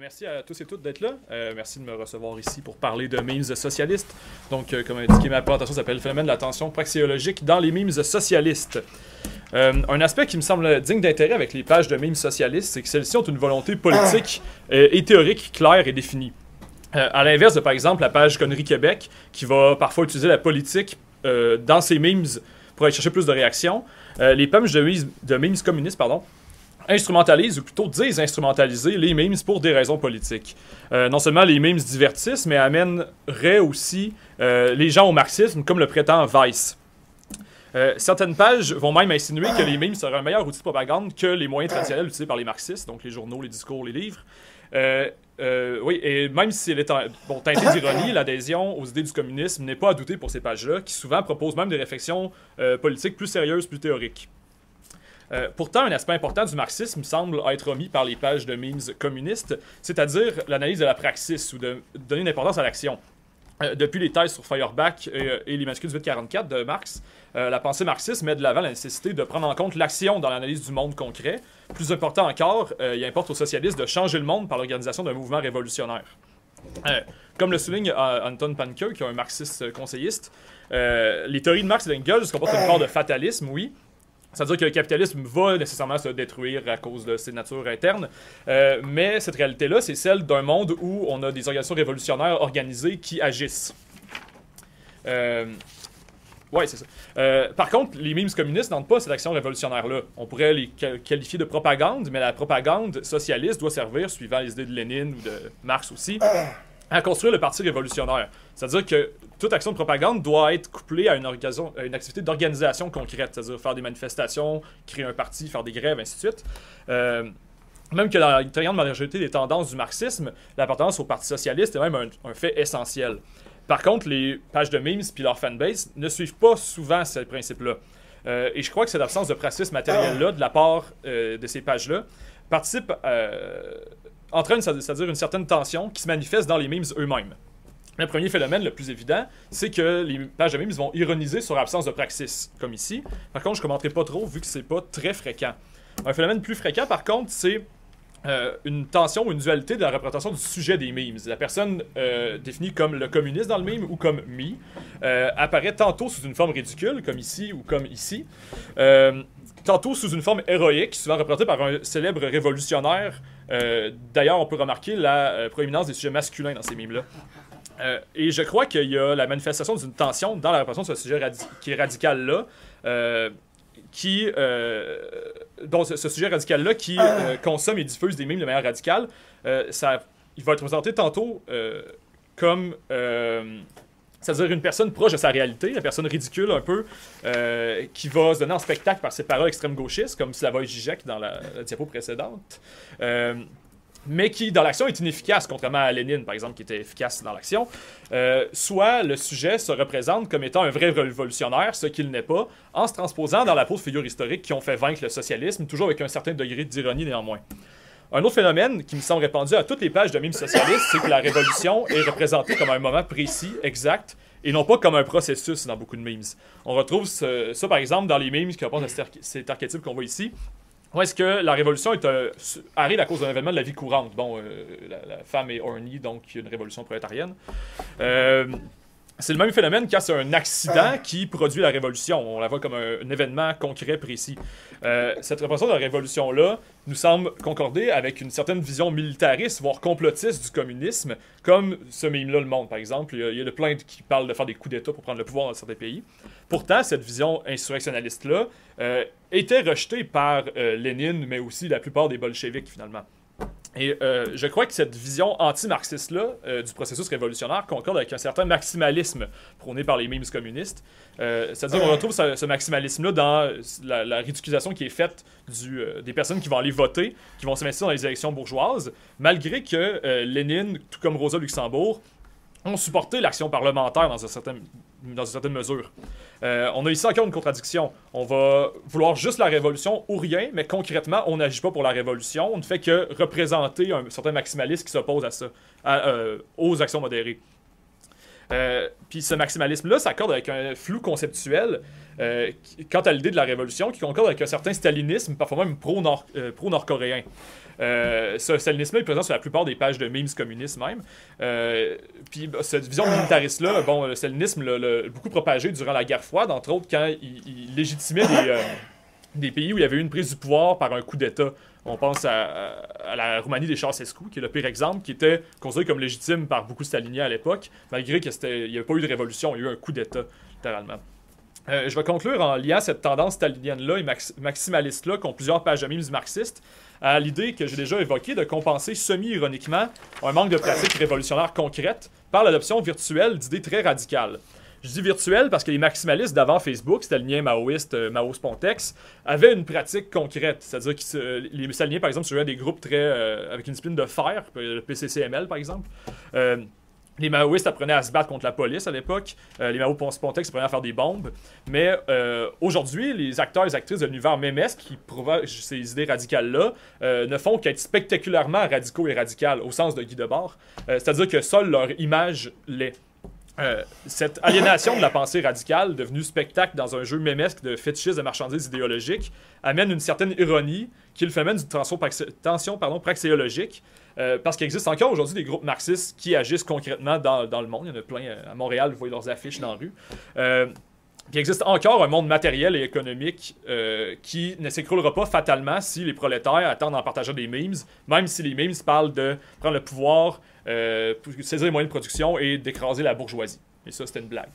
merci à tous et toutes d'être là. Merci de me recevoir ici pour parler de memes socialistes. Donc, comme indiqué, ma présentation s'appelle le phénomène de la tension praxéologique dans les memes socialistes. Un aspect qui me semble digne d'intérêt avec les pages de memes socialistes, c'est que celles-ci ont une volonté politique et théorique claire et définie. À l'inverse de, par exemple, la page Conneries Québec, qui va parfois utiliser la politique dans ses memes pour aller chercher plus de réactions, les pages de memes communistes, instrumentalisent, ou plutôt désinstrumentaliser les memes pour des raisons politiques. Non seulement les memes divertissent, mais amèneraient aussi les gens au marxisme, comme le prétend Vice. Certaines pages vont même insinuer que les memes seraient un meilleur outil de propagande que les moyens traditionnels utilisés par les marxistes, donc les journaux, les discours, les livres. Oui, et même si elle est teintée d'ironie, l'adhésion aux idées du communisme n'est pas à douter pour ces pages-là, qui souvent proposent même des réflexions politiques plus sérieuses, plus théoriques. Pourtant, un aspect important du marxisme semble être omis par les pages de memes communistes, c'est-à-dire l'analyse de la praxis, ou de donner une importance à l'action. Depuis les thèses sur Feuerbach et les manuscrits du 844 de Marx, la pensée marxiste met de l'avant la nécessité de prendre en compte l'action dans l'analyse du monde concret. Plus important encore, il importe aux socialistes de changer le monde par l'organisation d'un mouvement révolutionnaire. Comme le souligne Anton Panke, qui est un marxiste conseilliste, les théories de Marx et d'Engels comportent une part de fatalisme, oui. C'est-à-dire que le capitalisme va nécessairement se détruire à cause de ses natures internes, mais cette réalité-là, c'est celle d'un monde où on a des organisations révolutionnaires organisées qui agissent. Ouais, c'est ça. Par contre, les memes communistes n'entrent pas cette action révolutionnaire-là. On pourrait les qualifier de propagande, mais la propagande socialiste doit servir, suivant les idées de Lénine ou de Marx aussi, à construire le parti révolutionnaire. C'est-à-dire que toute action de propagande doit être couplée à une activité d'organisation concrète, c'est-à-dire faire des manifestations, créer un parti, faire des grèves, ainsi de suite. Même que dans une très grande majorité des tendances du marxisme, l'appartenance au Parti socialiste est même un fait essentiel. Par contre, les pages de memes puis leur fanbase ne suivent pas souvent ce principe-là. Et je crois que cette absence de praxis matériel-là, de la part de ces pages-là, participe entraîne, c'est-à-dire une certaine tension qui se manifeste dans les memes eux-mêmes. Le premier phénomène le plus évident, c'est que les pages de memes vont ironiser sur l'absence de praxis, comme ici. Par contre, je ne commenterai pas trop, vu que c'est pas très fréquent. Un phénomène plus fréquent, par contre, c'est une tension ou une dualité de la représentation du sujet des memes. La personne définie comme le communiste dans le meme ou comme me apparaît tantôt sous une forme ridicule, comme ici ou comme ici, tantôt sous une forme héroïque, souvent représentée par un célèbre révolutionnaire. D'ailleurs, on peut remarquer la proéminence des sujets masculins dans ces memes-là. Et je crois qu'il y a la manifestation d'une tension dans la représentation de ce sujet qui est radical-là, dont ce sujet radical-là qui consomme et diffuse des memes de manière radicale, il va être présenté tantôt comme... c'est-à-dire une personne proche de sa réalité, la personne ridicule un peu, qui va se donner en spectacle par ses paroles extrême-gauchistes, comme Slavoj Žižek dans la diapo précédente, mais qui, dans l'action, est inefficace, contrairement à Lénine, par exemple, qui était efficace dans l'action. Soit le sujet se représente comme étant un vrai révolutionnaire, ce qu'il n'est pas, en se transposant dans la peau de figures historiques qui ont fait vaincre le socialisme, toujours avec un certain degré d'ironie néanmoins. Un autre phénomène qui me semble répandu à toutes les pages de memes socialistes, c'est que la révolution est représentée comme un moment précis, exact, et non pas comme un processus dans beaucoup de memes. On retrouve ça par exemple, dans les memes qui répondent à cet archétype qu'on voit ici, où est-ce que la révolution arrive à cause d'un événement de la vie courante. Bon, la femme est horny, donc il y a une révolution prolétarienne. C'est le même phénomène quand c'est un accident qui produit la révolution. On la voit comme un événement concret, précis. Cette représentation de la révolution-là nous semble concorder avec une certaine vision militariste, voire complotiste du communisme, comme ce meme-là le montre, par exemple. Il y a de plaintes qui parlent de faire des coups d'État pour prendre le pouvoir dans certains pays. Pourtant, cette vision insurrectionnaliste-là était rejetée par Lénine, mais aussi la plupart des bolcheviks, finalement. Et je crois que cette vision anti-marxiste-là du processus révolutionnaire concorde avec un certain maximalisme prôné par les memes communistes. C'est-à-dire qu'on retrouve ce maximalisme-là dans la ridiculisation qui est faite des personnes qui vont aller voter, qui vont s'investir dans les élections bourgeoises, malgré que Lénine, tout comme Rosa Luxembourg, ont supporté l'action parlementaire dans une certaine mesure. On a ici encore une contradiction. On va vouloir juste la révolution ou rien, mais concrètement, on n'agit pas pour la révolution. On ne fait que représenter un certain maximalisme qui s'oppose à ça, aux actions modérées. Puis ce maximalisme-là s'accorde avec un flou conceptuel quant à l'idée de la révolution qui concorde avec un certain stalinisme, parfois même pro-nord-coréen. Ce stalinisme-là est présent sur la plupart des pages de memes communistes même. Puis cette vision militariste-là, bon, le stalinisme l'a beaucoup propagé durant la guerre froide, entre autres quand il légitimait des pays où il y avait eu une prise du pouvoir par un coup d'État. On pense à la Roumanie des Ceausescu, qui est le pire exemple, qui était considéré comme légitime par beaucoup de staliniens à l'époque, malgré qu'il n'y avait pas eu de révolution, il y a eu un coup d'État, littéralement. Je vais conclure en liant cette tendance stalinienne-là et maximaliste-là qu'ont plusieurs pages de memes marxistes à l'idée que j'ai déjà évoquée de compenser semi-ironiquement un manque de pratiques révolutionnaires concrètes par l'adoption virtuelle d'idées très radicales. Je dis virtuel parce que les maximalistes d'avant Facebook, staliniens, maoïstes, Mao Spontex, avaient une pratique concrète. C'est-à-dire que les staliniens, par exemple, se jouaient à des groupes avec une discipline de fer, le PCCML, par exemple. Les maoïstes apprenaient à se battre contre la police à l'époque. Les Mao Spontex apprenaient à faire des bombes. Mais aujourd'hui, les acteurs et les actrices de l'univers mémesque qui propagent ces idées radicales-là ne font qu'être spectaculairement radicaux et radicales, au sens de Guy Debord. C'est-à-dire que seule leur image l'est. Cette aliénation de la pensée radicale, devenue spectacle dans un jeu mémesque de fétichisme de marchandises idéologiques, amène une certaine ironie qui est le phénomène d'une tension praxéologique, parce qu'il existe encore aujourd'hui des groupes marxistes qui agissent concrètement dans le monde. Il y en a plein à Montréal, vous voyez leurs affiches dans la rue. Il existe encore un monde matériel et économique qui ne s'écroulera pas fatalement si les prolétaires attendent en partageant des memes, même si les memes parlent de prendre le pouvoir, pour saisir les moyens de production et d'écraser la bourgeoisie. Et ça, c'était une blague.